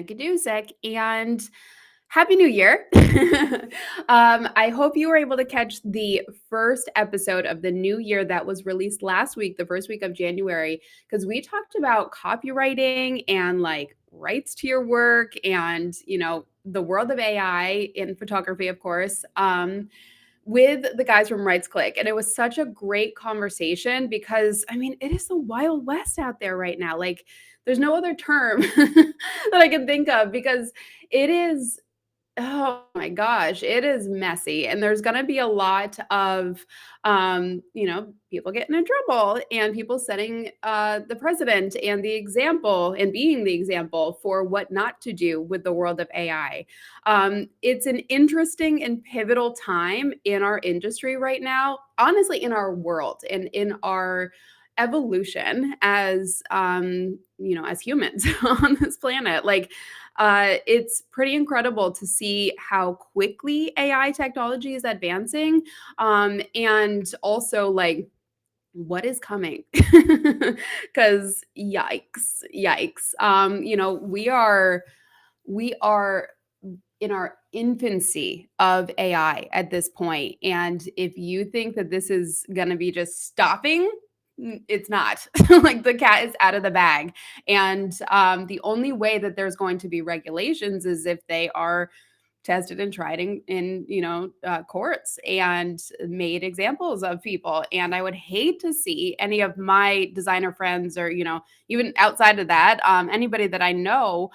Gaidusek, and Happy New Year. I hope you were able to catch the first episode of the new year that was released last week, the first week of January, because we talked about copywriting and like rights to your work and, the world of AI in photography, of course. With the guys from Rights Click. And it was such a great conversation because, it is the Wild West out there right now. Like, there's no other term that I can think of because it is. Oh my gosh, it is messy. And there's going to be a lot of, people getting in trouble and people setting the president and the example and being the example for what not to do with the world of AI. It's an interesting and pivotal time in our industry right now, honestly, in our world and in our evolution as as humans on this planet. Like, it's pretty incredible to see how quickly AI technology is advancing, and also like what is coming. Because yikes. We are in our infancy of AI at this point. And if you think that this is going to be just stopping, it's not. Like, the cat is out of the bag. And the only way that there's going to be regulations is if they are tested and tried in courts and made examples of people. And I would hate to see any of my designer friends or even outside of that, anybody that I know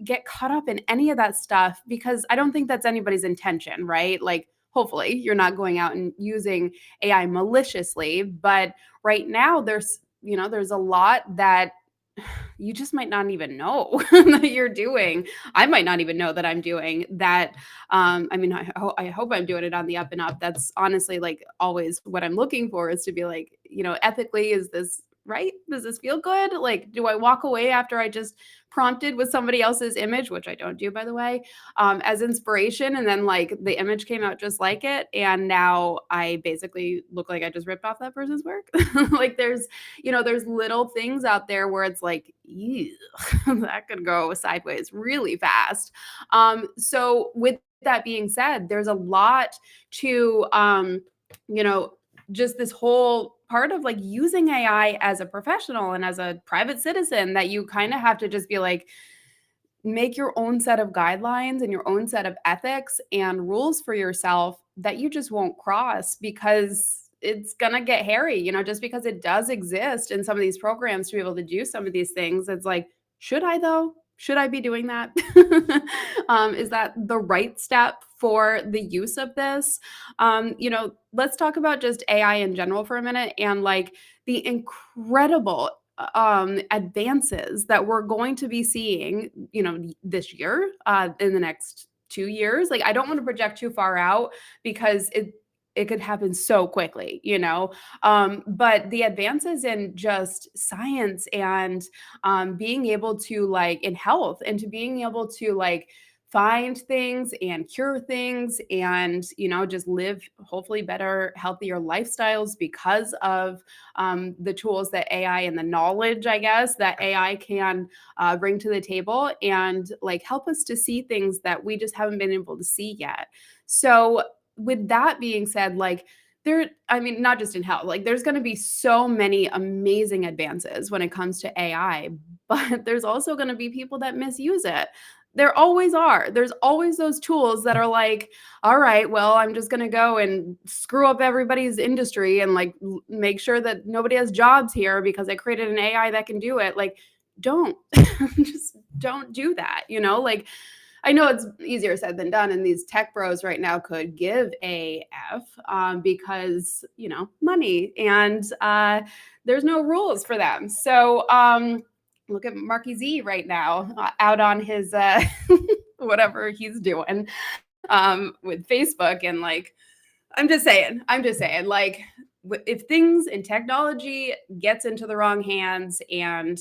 get caught up in any of that stuff, because I don't think that's anybody's intention, right? Like, hopefully you're not going out and using AI maliciously, but right now there's a lot that you just might not even know that you're doing. I might not even know that I'm doing that. I hope I'm doing it on the up and up. That's honestly like always what I'm looking for, is to be like, ethically, is this right? Does this feel good? Like, do I walk away after I just prompted with somebody else's image, which I don't do, by the way, as inspiration, and then like the image came out just like it, and now I basically look like I just ripped off that person's work? Like, there's little things out there where it's like, ew, that could go sideways really fast. So with that being said, there's a lot to you know just this whole part of like using AI as a professional and as a private citizen, that you kind of have to just be like, make your own set of guidelines and your own set of ethics and rules for yourself that you just won't cross, because it's going to get hairy. Just because it does exist in some of these programs to be able to do some of these things, it's like, should I though? Should I be doing that? Is that the right step for the use of this? Let's talk about just AI in general for a minute, and like the incredible advances that we're going to be seeing, this year, in the next 2 years. Like, I don't want to project too far out because it could happen so quickly, but the advances in just science and being able to, like, in health, and to being able to like find things and cure things and just live hopefully better, healthier lifestyles because of the tools that AI and the knowledge, I guess, that AI can bring to the table, and like help us to see things that we just haven't been able to see yet. So with that being said, like, not just in health, like there's going to be so many amazing advances when it comes to AI, but there's also going to be people that misuse it. There always are. There's always those tools that are like, all right, well, I'm just going to go and screw up everybody's industry and like make sure that nobody has jobs here because I created an AI that can do it. Like, don't just don't do that. Like, I know it's easier said than done, and these tech bros right now could give a F, because, money, and there's no rules for them. So look at Marky Z right now, out on his whatever he's doing with Facebook. And like, I'm just saying, like, if things in technology gets into the wrong hands and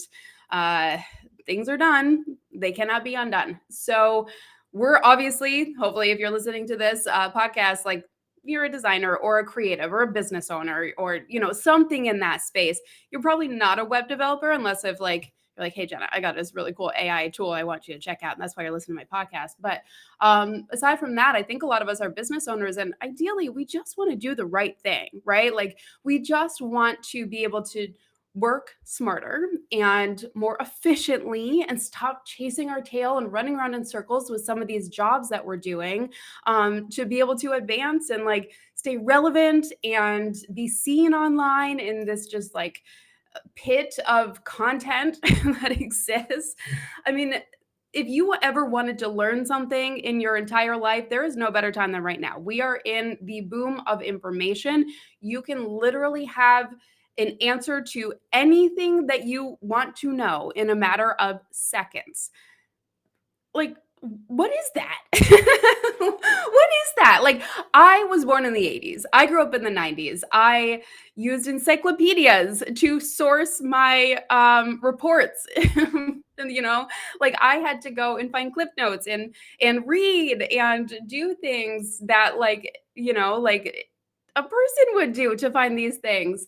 things are done, they cannot be undone. So we're obviously, hopefully, if you're listening to this podcast, like, you're a designer or a creative or a business owner or, something in that space. You're probably not a web developer unless if like you're like, hey, Jenna, I got this really cool AI tool I want you to check out. And that's why you're listening to my podcast. But aside from that, I think a lot of us are business owners, and ideally, we just want to do the right thing, right? Like, we just want to be able to work smarter and more efficiently and stop chasing our tail and running around in circles with some of these jobs that we're doing, to be able to advance and like stay relevant and be seen online in this just like pit of content that exists. I mean, if you ever wanted to learn something in your entire life, there is no better time than right now. We are in the boom of information. You can literally have an answer to anything that you want to know in a matter of seconds. Like, what is that? What is that? Like, I was born in the 80s. I grew up in the 90s. I used encyclopedias to source my reports. And like I had to go and find clip notes and read and do things that like a person would do to find these things.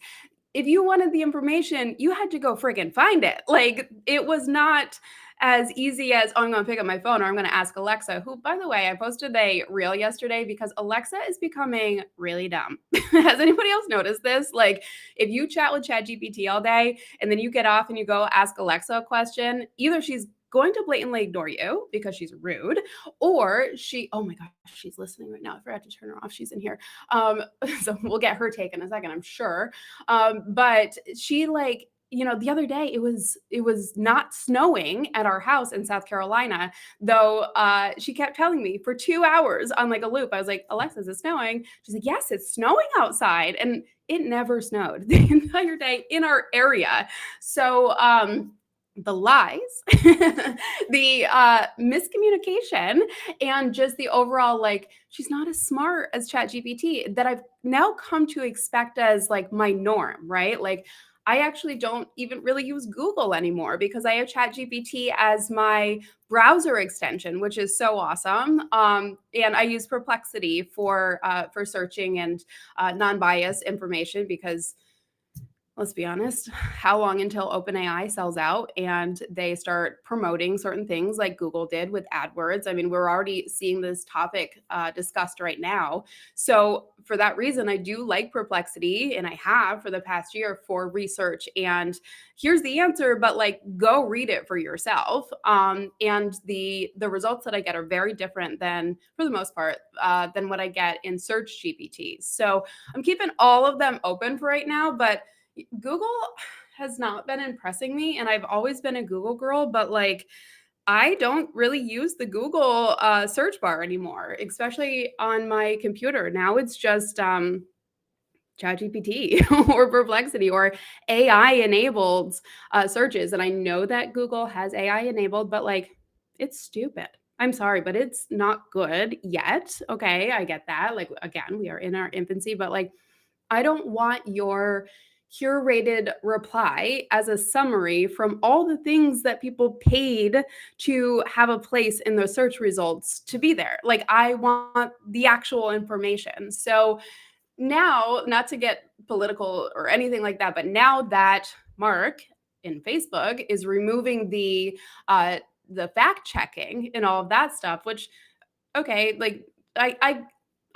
If you wanted the information, you had to go friggin' find it. Like, it was not as easy as, oh, I'm going to pick up my phone or I'm going to ask Alexa, who, by the way, I posted a reel yesterday because Alexa is becoming really dumb. Has anybody else noticed this? Like, if you chat with ChatGPT all day and then you get off and you go ask Alexa a question, either she's going to blatantly ignore you because she's rude, or oh my gosh, she's listening right now. I forgot to turn her off. She's in here. So we'll get her take in a second, I'm sure. But she like, the other day it was not snowing at our house in South Carolina, though she kept telling me for 2 hours on like a loop. I was like, Alexa, is it snowing? She's like, yes, it's snowing outside. And it never snowed the entire day in our area. So the lies, the miscommunication, and just the overall like she's not as smart as ChatGPT that I've now come to expect as like my norm, right? Like I actually don't even really use Google anymore because I have ChatGPT as my browser extension, which is so awesome. And I use Perplexity for searching and non-biased information because let's be honest, how long until OpenAI sells out and they start promoting certain things like Google did with AdWords? I mean, we're already seeing this topic discussed right now. So for that reason, I do like Perplexity, and I have for the past year for research. And here's the answer, but like go read it for yourself. And the results that I get are very different than, for the most part, than what I get in Search GPT. So I'm keeping all of them open for right now, but Google has not been impressing me, and I've always been a Google girl, but like I don't really use the Google search bar anymore, especially on my computer. Now it's just ChatGPT or Perplexity or AI enabled searches. And I know that Google has AI enabled, but like it's stupid. I'm sorry, but it's not good yet. Okay, I get that. Like, again, we are in our infancy, but like I don't want your curated reply as a summary from all the things that people paid to have a place in the search results to be there. Like, I want the actual information. So now, not to get political or anything like that, but now that Mark in Facebook is removing the fact checking and all of that stuff, which okay, like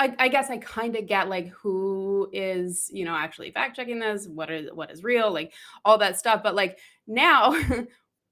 I guess I kind of get like who is, actually fact checking this, what is real, like all that stuff. But like now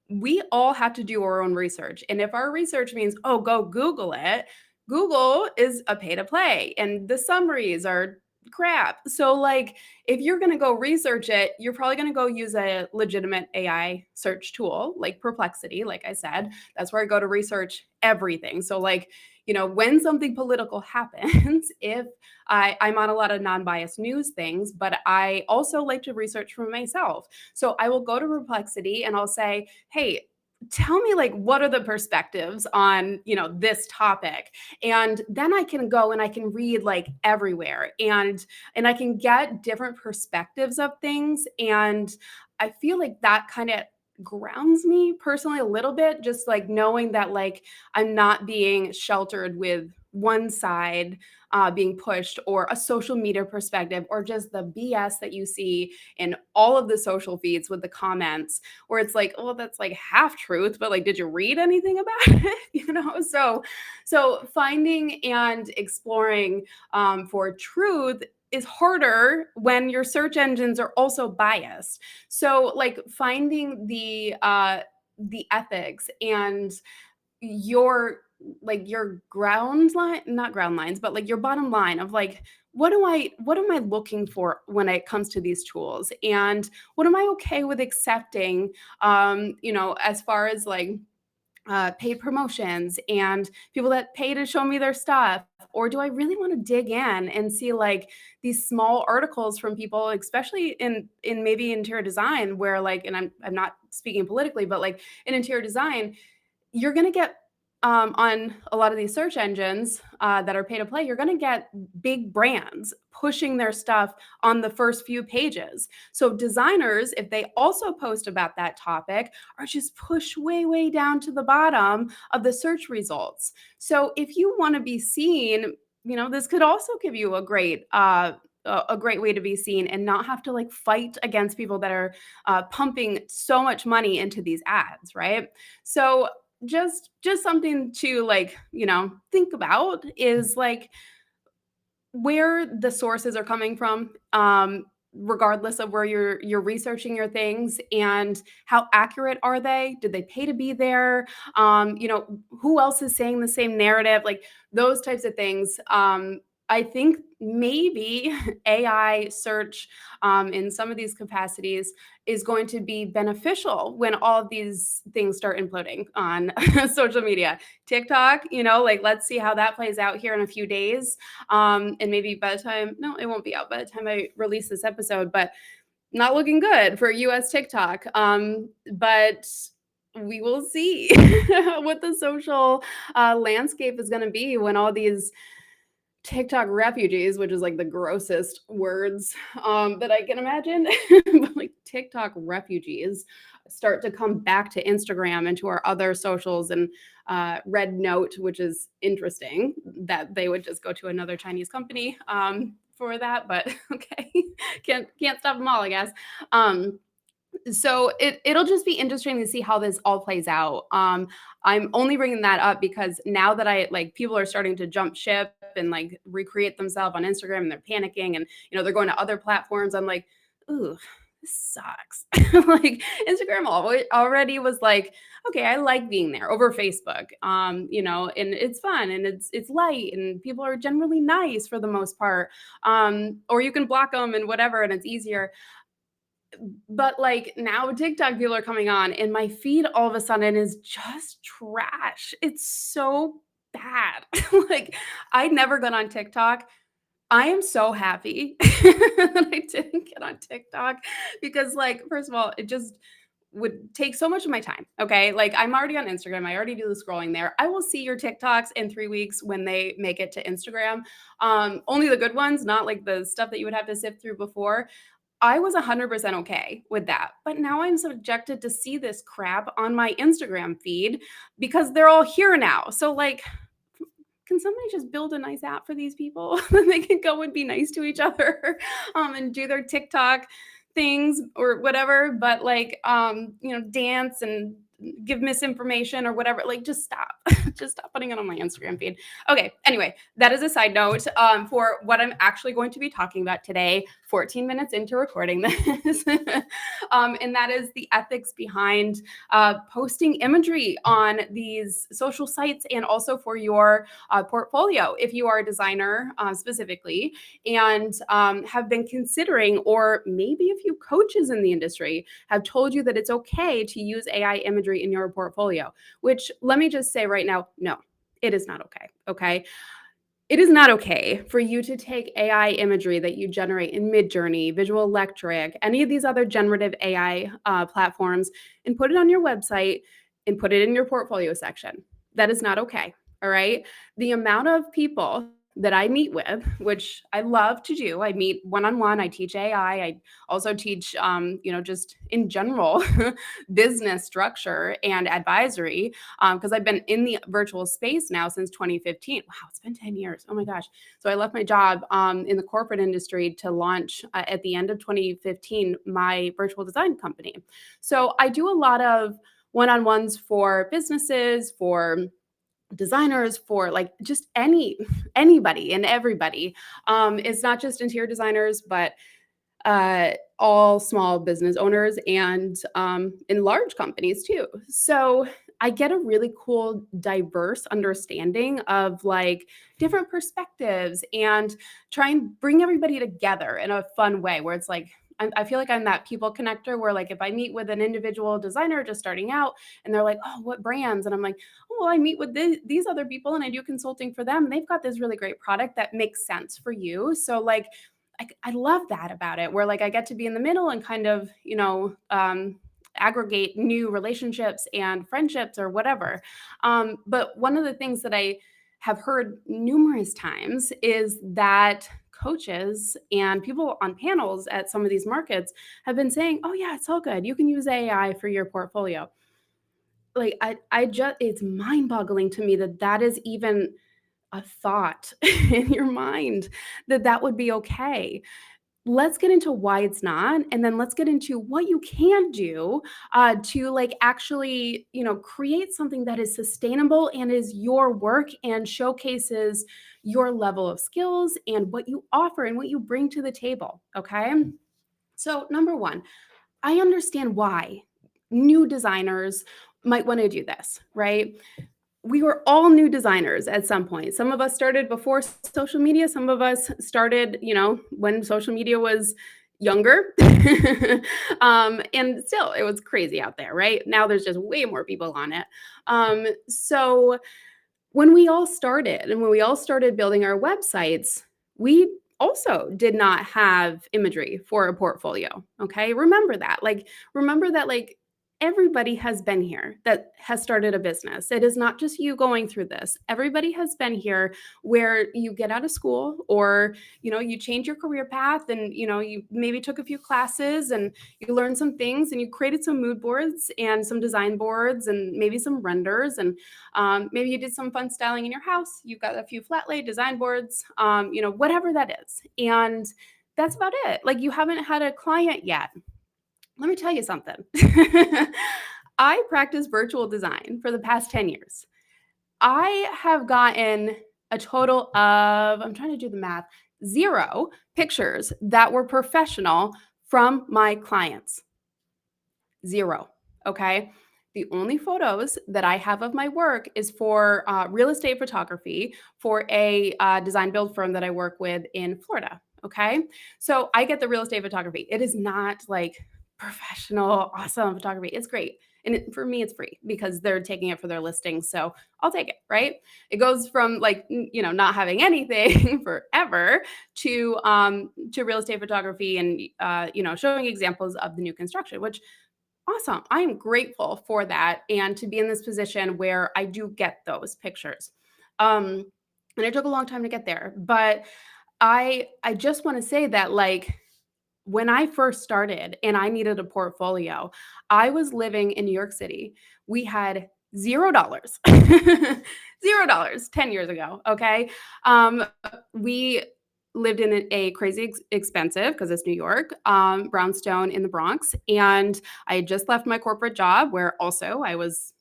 we all have to do our own research. And if our research means, oh, go Google it, Google is a pay to play and the summaries are crap. So like if you're going to go research it, you're probably going to go use a legitimate AI search tool like Perplexity, like I said. That's where I go to research everything. So like, when something political happens, if I'm on a lot of non-biased news things, but I also like to research for myself. So I will go to Perplexity and I'll say, hey, tell me like what are the perspectives on this topic, and then I can go and I can read like everywhere, and I can get different perspectives of things, and I feel like that kind of grounds me personally a little bit, just like knowing that like I'm not being sheltered with one side being pushed, or a social media perspective, or just the BS that you see in all of the social feeds with the comments, where it's like, oh, that's like half truth, but like, did you read anything about it? So finding and exploring for truth is harder when your search engines are also biased. So like finding the ethics and your your ground line, not ground lines, but like your bottom line of like, what am I looking for when it comes to these tools, and what am I okay with accepting, as far as like paid promotions and people that pay to show me their stuff? Or do I really want to dig in and see like these small articles from people, especially in maybe interior design, where like, and I'm not speaking politically, but like in interior design, you're going to get on a lot of these search engines that are pay to play, you're going to get big brands pushing their stuff on the first few pages. So designers, if they also post about that topic, are just pushed way, way down to the bottom of the search results. So if you want to be seen, this could also give you a great way to be seen and not have to like fight against people that are pumping so much money into these ads, right? So just something to like think about is like where the sources are coming from, regardless of where you're researching your things, and how accurate are they? Did they pay to be there? Who else is saying the same narrative? Like those types of things. I think maybe AI search in some of these capacities is going to be beneficial when all of these things start imploding on social media. TikTok, like let's see how that plays out here in a few days. And maybe by the time, no, it won't be out by the time I release this episode, but not looking good for US TikTok. But we will see what the social landscape is going to be when all these TikTok refugees, which is like the grossest words that I can imagine, but like TikTok refugees start to come back to Instagram and to our other socials, and Red Note, which is interesting that they would just go to another Chinese company for that, but okay, can't stop them all, I guess. So it'll just be interesting to see how this all plays out. I'm only bringing that up because now that I like people are starting to jump ship and like recreate themselves on Instagram, and they're panicking, and they're going to other platforms. I'm like, ooh, this sucks. Like Instagram already was like, okay, I like being there over Facebook. And it's fun, and it's light, and people are generally nice for the most part. Or you can block them and whatever, and it's easier. But like now TikTok people are coming on, and my feed all of a sudden is just trash. It's so bad. Like I never got on TikTok. I am so happy that I didn't get on TikTok, because like first of all, it just would take so much of my time. Okay. Like I'm already on Instagram. I already do the scrolling there. I will see your TikToks in 3 weeks when they make it to Instagram. Only the good ones, not like the stuff that you would have to sift through before. I was 100% okay with that. But now I'm subjected to see this crap on my Instagram feed because they're all here now. So, like, can somebody just build a nice app for these people? They can go and be nice to each other and do their TikTok things or whatever. But, like, dance and give misinformation or whatever. Like, just stop. Just stop putting it on my Instagram feed. Okay. Anyway, that is a side note for what I'm actually going to be talking about today, 14 minutes into recording this. And that is the ethics behind posting imagery on these social sites, and also for your portfolio. If you are a designer specifically, and have been considering, or maybe a few coaches in the industry have told you that it's okay to use AI imagery in your portfolio, which let me just say right now, no, it is not okay. Okay. It is not okay for you to take AI imagery that you generate in Midjourney, Visual Electric, any of these other generative AI platforms, and put it on your website and put it in your portfolio section. That is not okay. All right. The amount of people that I meet with, which I love to do. I meet one-on-one. I teach AI. I also teach, just in general business structure and advisory, because I've been in the virtual space now since 2015. Wow, it's been 10 years. Oh my gosh. So I left my job in the corporate industry to launch at the end of 2015 my virtual design company. So I do a lot of one-on-ones for businesses, for designers, for like just anybody and everybody. It's not just interior designers, but all small business owners and in large companies too. So I get a really cool, diverse understanding of like different perspectives and try and bring everybody together in a fun way where it's like, I feel like I'm that people connector where, like, if I meet with an individual designer just starting out and they're like, oh, what brands? And I'm like, oh, well, I meet with these other people and I do consulting for them. And they've got this really great product that makes sense for you. So, like, I love that about it, where like I get to be in the middle and kind of, aggregate new relationships and friendships or whatever. But one of the things that I have heard numerous times is that coaches and people on panels at some of these markets have been saying, oh, yeah, it's all good. You can use AI for your portfolio. Like, I just, it's mind boggling to me that that is even a thought in your mind that that would be okay. Let's get into why it's not, and then let's get into what you can do to like actually, create something that is sustainable and is your work and showcases your level of skills and what you offer and what you bring to the table. Okay. So, number one, I understand why new designers might want to do this, right? We were all new designers at some point. Some of us started before social media. Some of us started, when social media was younger. And still, it was crazy out there, right? Now there's just way more people on it. So when we all started and when we all started building our websites, we also did not have imagery for a portfolio. Okay. Remember that, like, everybody has been here that has started a business. It is not just you going through this. Everybody has been here where you get out of school or, you change your career path and, you maybe took a few classes and you learned some things and you created some mood boards and some design boards and maybe some renders and maybe you did some fun styling in your house. You've got a few flat lay design boards, whatever that is. And that's about it. Like, you haven't had a client yet. Let me tell you something. I practice virtual design for the past 10 years. I have gotten a total of, I'm trying to do the math, 0 pictures that were professional from my clients. 0. Okay. The only photos that I have of my work is for real estate photography for a design build firm that I work with in Florida. Okay. So I get the real estate photography. It is not like professional, awesome photography. It's great. And for me, it's free because they're taking it for their listings. So I'll take it. Right. It goes from like, not having anything forever to real estate photography and, showing examples of the new construction, which awesome. I am grateful for that and to be in this position where I do get those pictures. And it took a long time to get there, but I just want to say that, like, when I first started and I needed a portfolio, I was living in New York City. We had $0. $0 10 years ago. Okay. We lived in a crazy expensive, because it's New York, brownstone in the Bronx. And I had just left my corporate job where also I was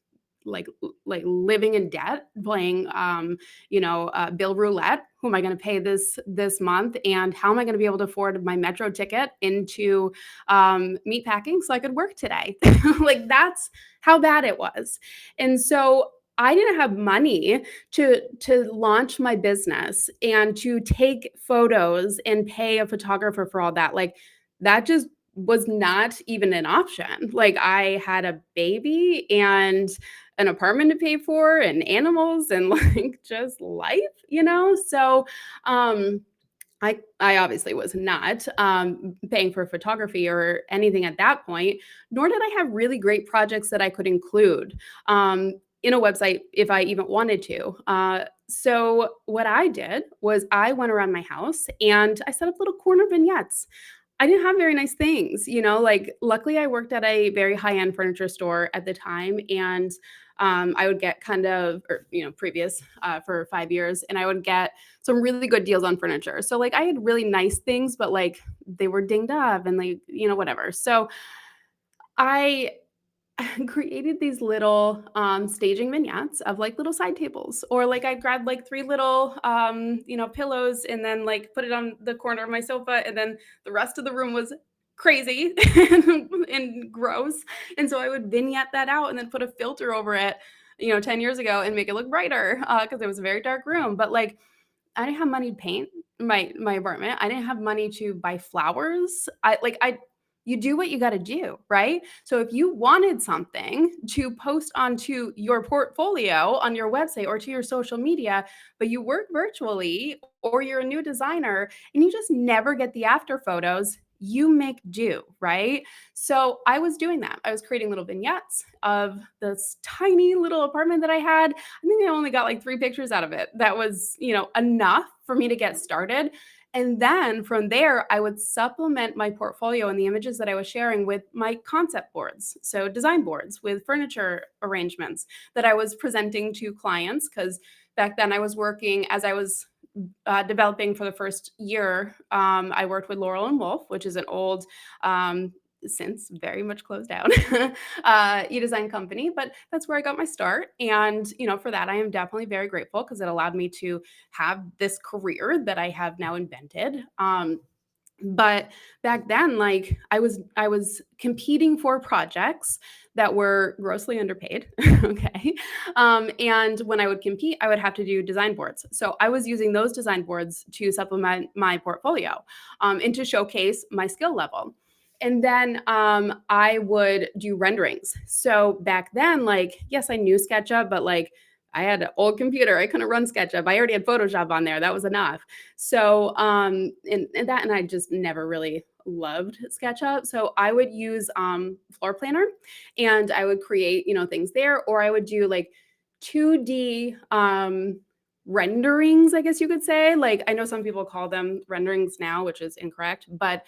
like living in debt, playing bill roulette. Who am I going to pay this month, and how am I going to be able to afford my metro ticket into meatpacking so I could work today? Like, that's how bad it was. And so I didn't have money to launch my business and to take photos and pay a photographer for all that. Like, that just was not even an option. Like, I had a baby and an apartment to pay for and animals and like just life, So I obviously was not paying for photography or anything at that point, nor did I have really great projects that I could include in a website if I even wanted to. So what I did was I went around my house and I set up little corner vignettes. I didn't have very nice things, like luckily I worked at a very high-end furniture store at the time, and I would get kind of, or, previous for 5 years, and I would get some really good deals on furniture. So like I had really nice things, but like they were dinged up and like, whatever. So I created these little staging vignettes of like little side tables, or like I grabbed like three little pillows and then like put it on the corner of my sofa, and then the rest of the room was crazy and gross, and so I would vignette that out and then put a filter over it 10 years ago and make it look brighter because it was a very dark room. But like I didn't have money to paint my apartment. I didn't have money to buy flowers. I you do what you got to do, right? So if you wanted something to post onto your portfolio on your website or to your social media, but you work virtually or you're a new designer and you just never get the after photos, you make do, right? So I was doing that. I was creating little vignettes of this tiny little apartment that I had. I think I only got like 3 pictures out of it. That was, enough for me to get started. And then from there, I would supplement my portfolio and the images that I was sharing with my concept boards. So design boards with furniture arrangements that I was presenting to clients, because back then I was working as I was developing for the first year. I worked with Laurel and Wolf, which is an old, since very much closed down e-design company, but that's where I got my start. And for that I am definitely very grateful, because it allowed me to have this career that I have now invented. But back then, like I was competing for projects that were grossly underpaid. Okay. And when I would compete, I would have to do design boards. So I was using those design boards to supplement my portfolio, and to showcase my skill level. And then I would do renderings. So back then, like, yes, I knew SketchUp, but like I had an old computer. I couldn't run SketchUp. I already had Photoshop on there. That was enough. So, and I just never really loved SketchUp. So I would use Floor Planner, and I would create, things there, or I would do like 2D renderings, I guess you could say. Like I know some people call them renderings now, which is incorrect, but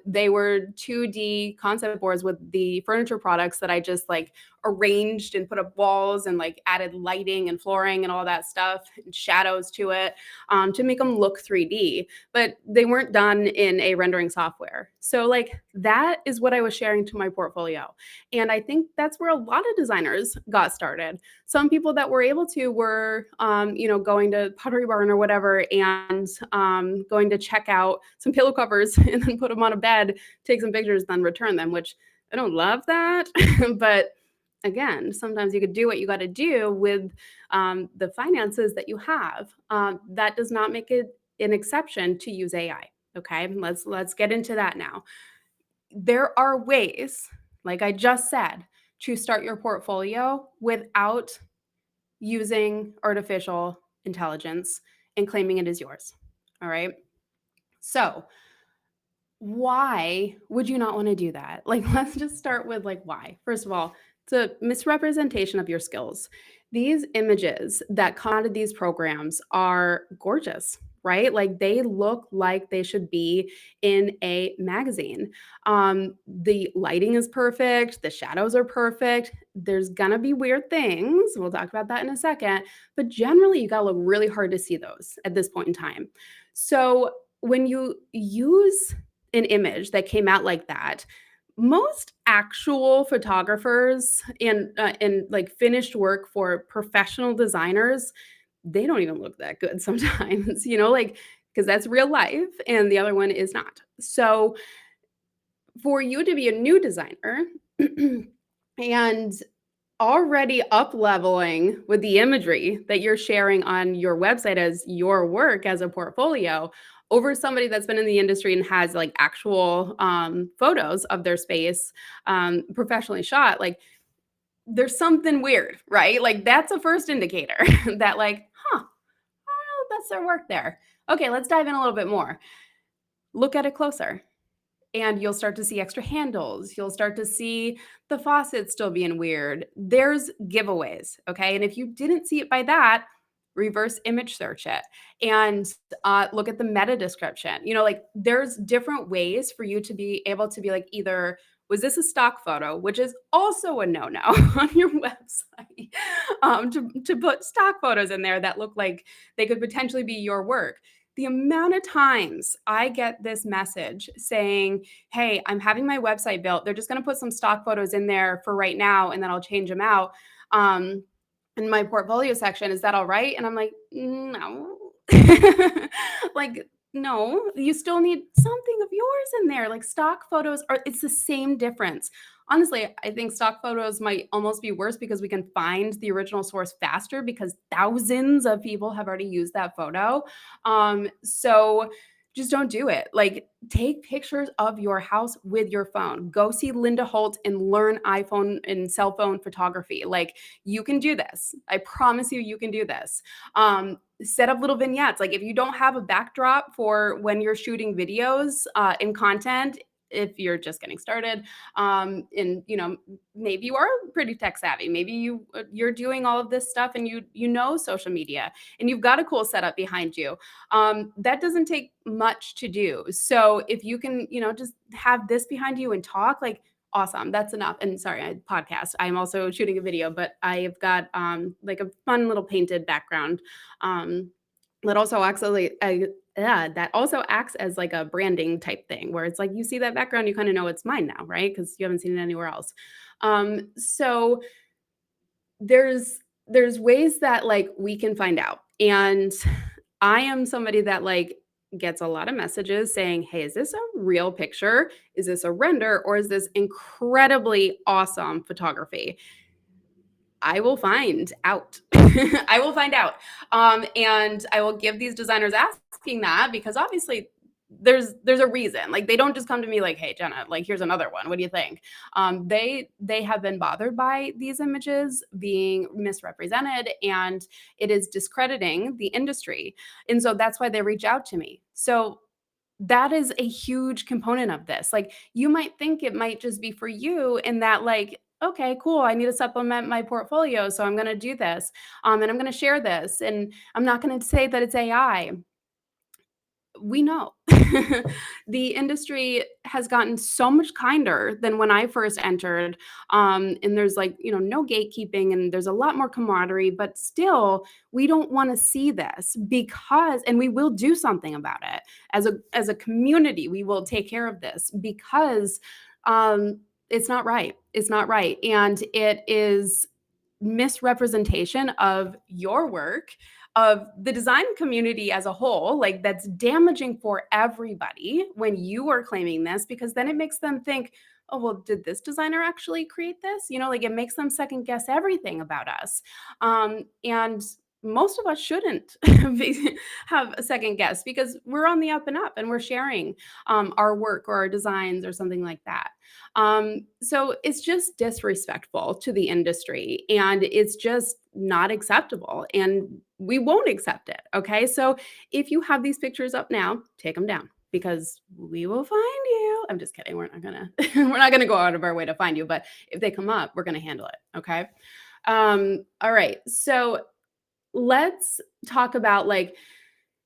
they were 2D concept boards with the furniture products that I just like arranged and put up walls and like added lighting and flooring and all that stuff and shadows to it, to make them look 3D, but they weren't done in a rendering software. So like that is what I was sharing to my portfolio. And I think that's where a lot of designers got started. Some people that were able to were, going to Pottery Barn or whatever, and going to check out some pillow covers and then put them on a bed, take some pictures, then return them, which I don't love that. But again, sometimes you could do what you got to do with the finances that you have. That does not make it an exception to use AI. Okay, let's get into that now. There are ways, like I just said, to start your portfolio without using artificial intelligence and claiming it is yours. All right. So, why would you not want to do that? Like, let's just start with like why. First of all, it's a misrepresentation of your skills. These images that come out of these programs are gorgeous, right? Like they look like they should be in a magazine. The lighting is perfect, the shadows are perfect. There's gonna be weird things. We'll talk about that in a second, but generally, you gotta look really hard to see those at this point in time. So, when you use an image that came out like that, most actual photographers and like finished work for professional designers, they don't even look that good sometimes, like because that's real life and the other one is not. So for you to be a new designer and already up leveling with the imagery that you're sharing on your website as your work as a portfolio over somebody that's been in the industry and has like actual photos of their space professionally shot, like there's something weird, right? Like that's a first indicator that like, huh, I don't know if that's their work there. Okay, let's dive in a little bit more. Look at it closer. and you'll start to see extra handles. You'll start to see the faucet still being weird. There's giveaways, okay? And if you didn't see it by that, reverse image search it and look at the meta description. Like there's different ways for you to be able to be like, either was this a stock photo, which is also a no-no on your website, to put stock photos in there that look like they could potentially be your work. The amount of times I get this message saying, hey, I'm having my website built. They're just going to put some stock photos in there for right now, and then I'll change them out. In my portfolio section, is that all right? And I'm like, no. Like, no, you still need something of yours in there. Like stock photos it's the same difference. Honestly, I think stock photos might almost be worse because we can find the original source faster because thousands of people have already used that photo. So just don't do it. Like, take pictures of your house with your phone. Go see Linda Holt and learn iPhone and cell phone photography. Like, you can do this. I promise you can do this. Set up little vignettes. Like, if you don't have a backdrop for when you're shooting videos in content, if you're just getting started, and maybe you are pretty tech savvy, maybe you're doing all of this stuff and you know social media and you've got a cool setup behind you, that doesn't take much to do. So if you can just have this behind you and talk, like, awesome, that's enough. And sorry, I podcast, I'm also shooting a video, but I've got like a fun little painted background that also actually yeah, that also acts as like a branding type thing where it's like you see that background, you kind of know it's mine now, right? Because you haven't seen it anywhere else. So there's ways that like we can find out. And I am somebody that like gets a lot of messages saying, hey, is this a real picture? Is this a render? Or is this incredibly awesome photography? I will find out. I will find out. And I will give these designers asking that because obviously there's a reason. Like, they don't just come to me like, hey, Jenna, like, here's another one. What do you think? They have been bothered by these images being misrepresented, and it is discrediting the industry. And so that's why they reach out to me. So that is a huge component of this. Like, you might think it might just be for you in that, like, okay, cool, I need to supplement my portfolio, so I'm gonna do this, and I'm gonna share this, and I'm not gonna say that it's AI. We know. The industry has gotten so much kinder than when I first entered, and there's like, no gatekeeping, and there's a lot more camaraderie, but still, we don't wanna see this because and we will do something about it. As a community, we will take care of this because, it's not right. It's not right, and it is misrepresentation of your work, of the design community as a whole, like, that's damaging for everybody when you are claiming this, because then it makes them think, oh, well, did this designer actually create this? Like, it makes them second guess everything about us. And most of us shouldn't have a second guess because we're on the up and up and we're sharing our work or our designs or something like that. So it's just disrespectful to the industry and it's just not acceptable. And we won't accept it. Okay. So if you have these pictures up now, take them down because we will find you. I'm just kidding. We're not gonna we're not gonna go out of our way to find you, but if they come up, we're gonna handle it. Okay. All right. So let's talk about, like,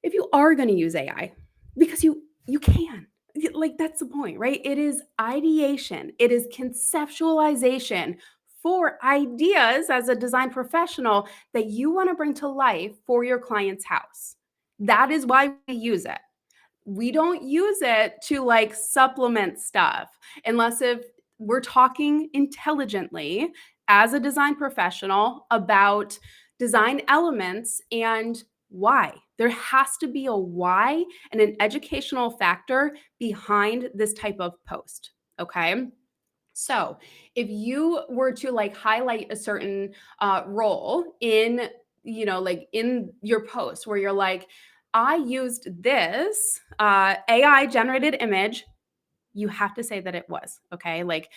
if you are going to use AI, because you can. Like, that's the point, right? It is ideation, it is conceptualization for ideas as a design professional that you want to bring to life for your client's house. That is why we use it. We don't use it to like supplement stuff unless if we're talking intelligently as a design professional about design elements and why. There has to be a why and an educational factor behind this type of post. Okay. So if you were to like highlight a certain role in, like in your post where you're like, I used this AI generated image, you have to say that it was. Okay. Like,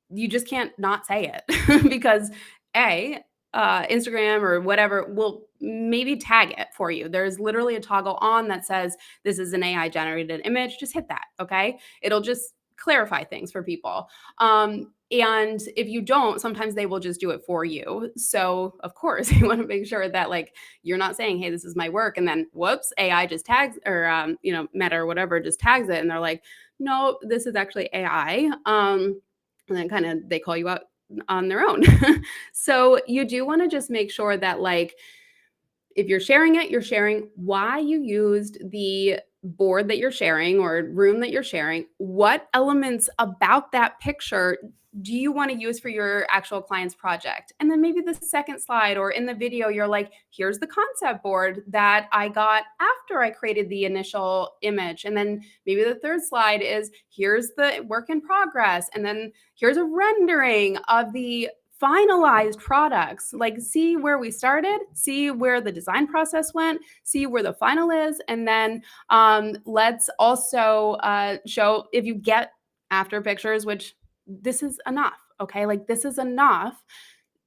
you just can't not say it because Instagram or whatever will maybe tag it for you. There's literally a toggle on that says this is an AI generated image. Just hit that, okay? It'll just clarify things for people. And if you don't, sometimes they will just do it for you. So of course, you want to make sure that like you're not saying, "Hey, this is my work," and then whoops, AI just tags or Meta or whatever just tags it, and they're like, "No, this is actually AI." And then kind of they call you out on their own. So you do want to just make sure that like if you're sharing it, you're sharing why you used the board that you're sharing or room that you're sharing. What elements about that picture do you want to use for your actual client's project? And then maybe the second slide or in the video, you're like, here's the concept board that I got after I created the initial image. And then maybe the third slide is here's the work in progress. And then here's a rendering of the finalized products. Like, see where we started, see where the design process went, see where the final is, and then let's also show if you get after pictures, which this is enough. Okay, like this is enough.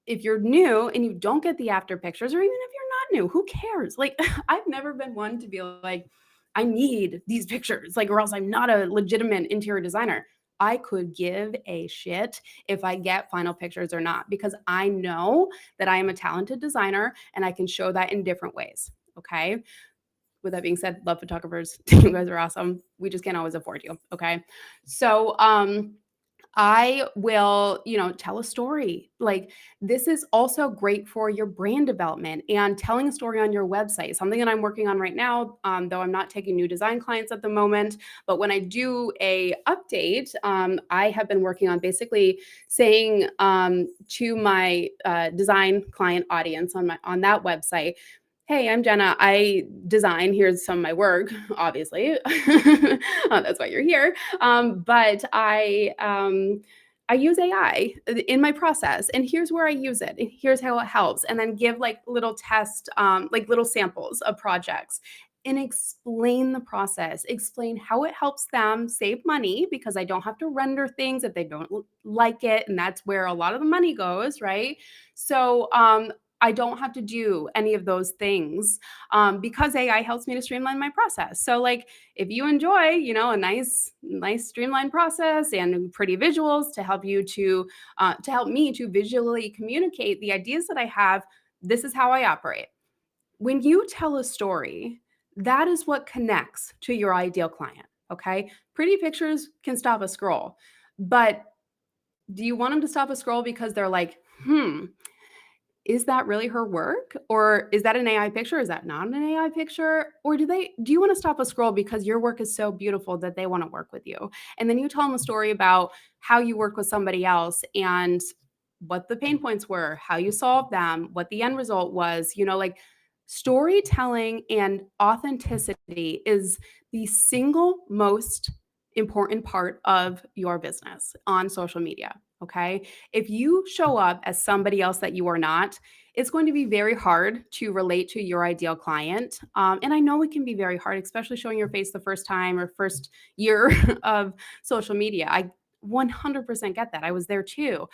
If you're new and you don't get the after pictures, or even if you're not new, who cares? Like, I've never been one to be like, I need these pictures, like, or else I'm not a legitimate interior designer. I could give a shit if I get final pictures or not, because I know that I am a talented designer and I can show that in different ways. Okay. With that being said, love photographers. You guys are awesome. We just can't always afford you. Okay. So, I will, tell a story. Like this is also great for your brand development and telling a story on your website. Something that I'm working on right now, though I'm not taking new design clients at the moment. But when I do a update, I have been working on basically saying to my design client audience on that website, hey, I'm Jenna. I design. Here's some of my work, obviously. That's why you're here. But I use AI in my process, and here's where I use it, and here's how it helps, and then give like little like little samples of projects, and explain the process, explain how it helps them save money because I don't have to render things if they don't like it, and that's where a lot of the money goes, right? So I don't have to do any of those things because AI helps me to streamline my process. So like if you enjoy, a nice streamlined process and pretty visuals to help you to help me to visually communicate the ideas that I have, this is how I operate. When you tell a story, that is what connects to your ideal client. Okay. Pretty pictures can stop a scroll, but do you want them to stop a scroll because they're like, is that really her work? Or is that an AI picture? Is that not an AI picture? Or do you want to stop a scroll because your work is so beautiful that they want to work with you? And then you tell them a story about how you work with somebody else and what the pain points were, how you solved them, what the end result was, like storytelling and authenticity is the single most important part of your business on social media. Okay. If you show up as somebody else that you are not, it's going to be very hard to relate to your ideal client. And I know it can be very hard, especially showing your face the first time or first year of social media. I 100% get that. I was there too.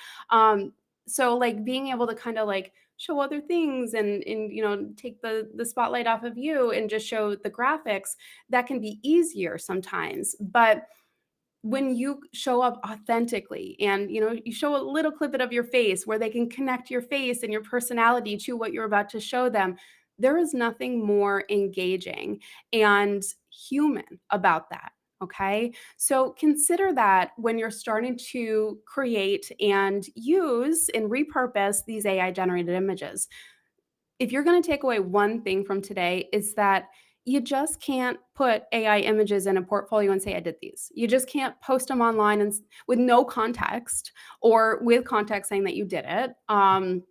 So like being able to kind of like show other things and take the spotlight off of you and just show the graphics, that can be easier sometimes. But when you show up authentically and you show a little clip of your face where they can connect your face and your personality to what you're about to show them, there is nothing more engaging and human about that. Okay, so consider that when you're starting to create and use and repurpose these AI generated images. If you're going to take away one thing from today, it's that you just can't put AI images in a portfolio and say, I did these. You just can't post them online and with no context, or with context saying that you did it and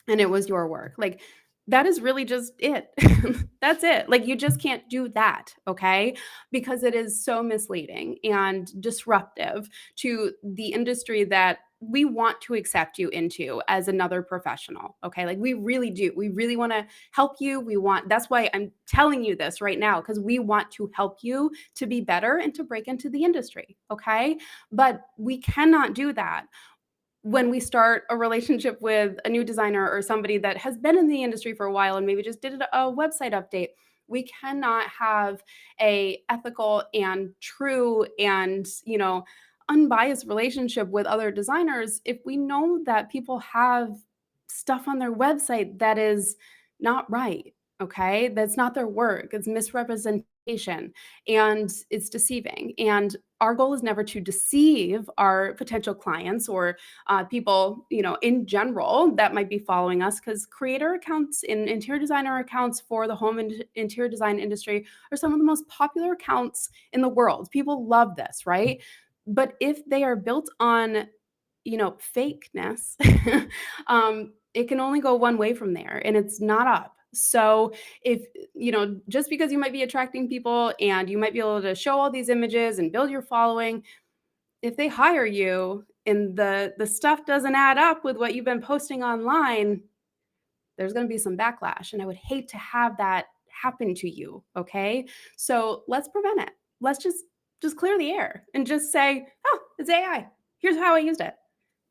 it was your work. Like that is really just it. That's it. Like you just can't do that, okay? Because it is so misleading and disruptive to the industry that we want to accept you into as another professional. Okay. Like we really do. We really want to help you. That's why I'm telling you this right now, because we want to help you to be better and to break into the industry. Okay. But we cannot do that when we start a relationship with a new designer or somebody that has been in the industry for a while and maybe just did a website update, we cannot have a ethical and true and, unbiased relationship with other designers if we know that people have stuff on their website that is not right. Okay, that's not their work, it's misrepresentation, and it's deceiving. And our goal is never to deceive our potential clients or people, in general that might be following us, because creator accounts and interior designer accounts for the home and interior design industry are some of the most popular accounts in the world. People love this, right? But if they are built on, fakeness, it can only go one way from there, and it's not up. So if, just because you might be attracting people and you might be able to show all these images and build your following, if they hire you and the stuff doesn't add up with what you've been posting online, there's going to be some backlash. And I would hate to have that happen to you. Okay. So let's prevent it. Let's just clear the air and just say, oh, it's AI. Here's how I used it.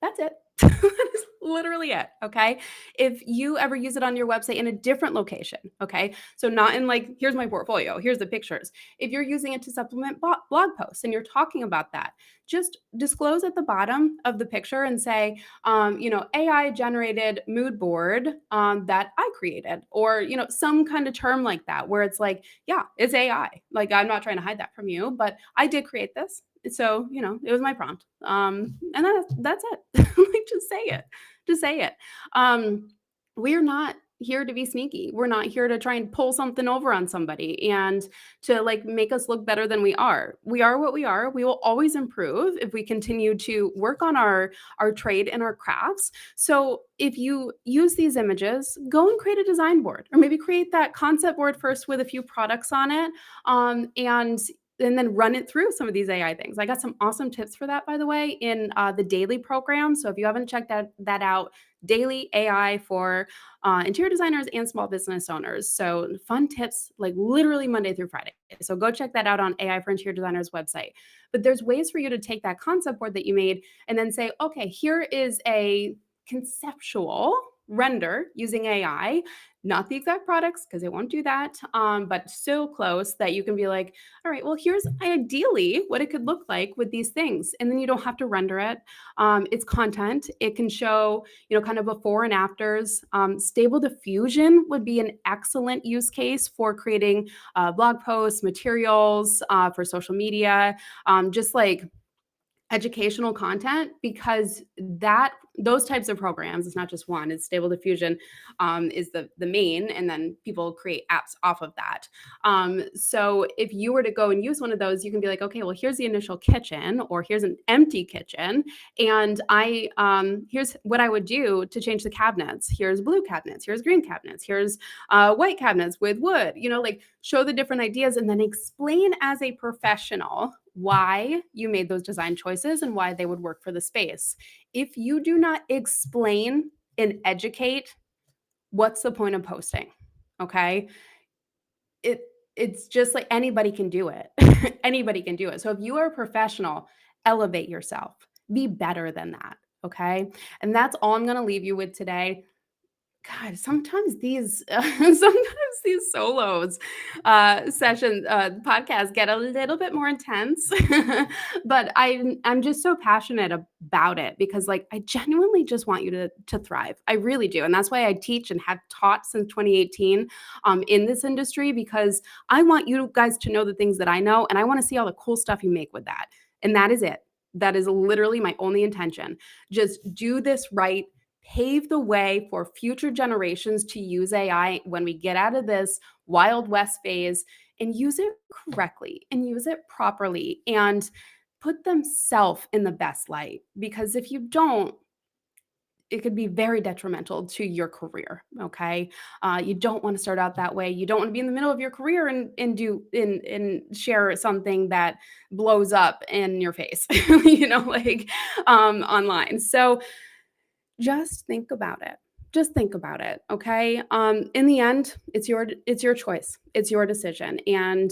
That's it. That is literally it. Okay. If you ever use it on your website in a different location, okay. So not in like, here's my portfolio, here's the pictures. If you're using it to supplement blog posts and you're talking about that, just disclose at the bottom of the picture and say, AI generated mood board that I created, or, some kind of term like that, where it's like, yeah, it's AI. Like, I'm not trying to hide that from you, but I did create this. So, it was my prompt. And that's it. Like, just say it. Just say it. We're not here to be sneaky. We're not here to try and pull something over on somebody and to like make us look better than we are. We are what we are. We will always improve if we continue to work on our trade and our crafts. So if you use these images, go and create a design board, or maybe create that concept board first with a few products on it. And then run it through some of these AI things. I got some awesome tips for that, by the way, in the daily program. So if you haven't checked that out, daily AI for interior designers and small business owners. So fun tips, like literally Monday through Friday. So go check that out on AI for Interior Designers website. But there's ways for you to take that concept board that you made and then say, okay, here is a conceptual render using AI, not the exact products because it won't do that, but so close that you can be like, all right, well, here's ideally what it could look like with these things. And then you don't have to render it. It's content. It can show, kind of before and afters. Stable diffusion would be an excellent use case for creating blog posts, materials for social media, just like educational content, because those types of programs, it's not just one, it's Stable Diffusion is the main, and then people create apps off of that. So if you were to go and use one of those, you can be like, okay, well, here's the initial kitchen, or here's an empty kitchen, and here's what I would do to change the cabinets. Here's blue cabinets, here's green cabinets, here's white cabinets with wood, like show the different ideas, and then explain as a professional why you made those design choices and why they would work for the space. If you do not explain and educate, what's the point of posting? Okay? It's just like anybody can do it. Anybody can do it. So if you are a professional, elevate yourself. Be better than that. Okay? And that's all I'm going to leave you with today. God, sometimes these solos sessions podcasts get a little bit more intense, but I'm just so passionate about it because like I genuinely just want you to thrive. I really do, and that's why I teach and have taught since 2018 in this industry, because I want you guys to know the things that I know, and I want to see all the cool stuff you make with that. And that is it. That is literally my only intention. Just do this right. Pave the way for future generations to use AI when we get out of this Wild West phase, and use it correctly and use it properly and put themselves in the best light. Because if you don't, it could be very detrimental to your career. Okay. You don't want to start out that way. You don't want to be in the middle of your career and share something that blows up in your face, online. So just think about it. Just think about it, okay? In the end, it's your choice. It's your decision, and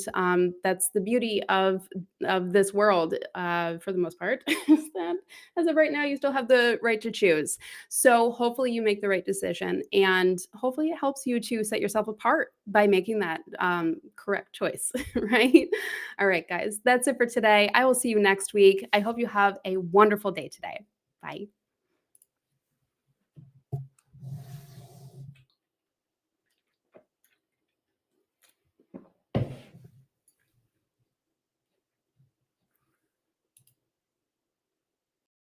that's the beauty of this world, for the most part, is that as of right now, you still have the right to choose. So hopefully, you make the right decision, and hopefully, it helps you to set yourself apart by making that correct choice, right? All right, guys, that's it for today. I will see you next week. I hope you have a wonderful day today. Bye.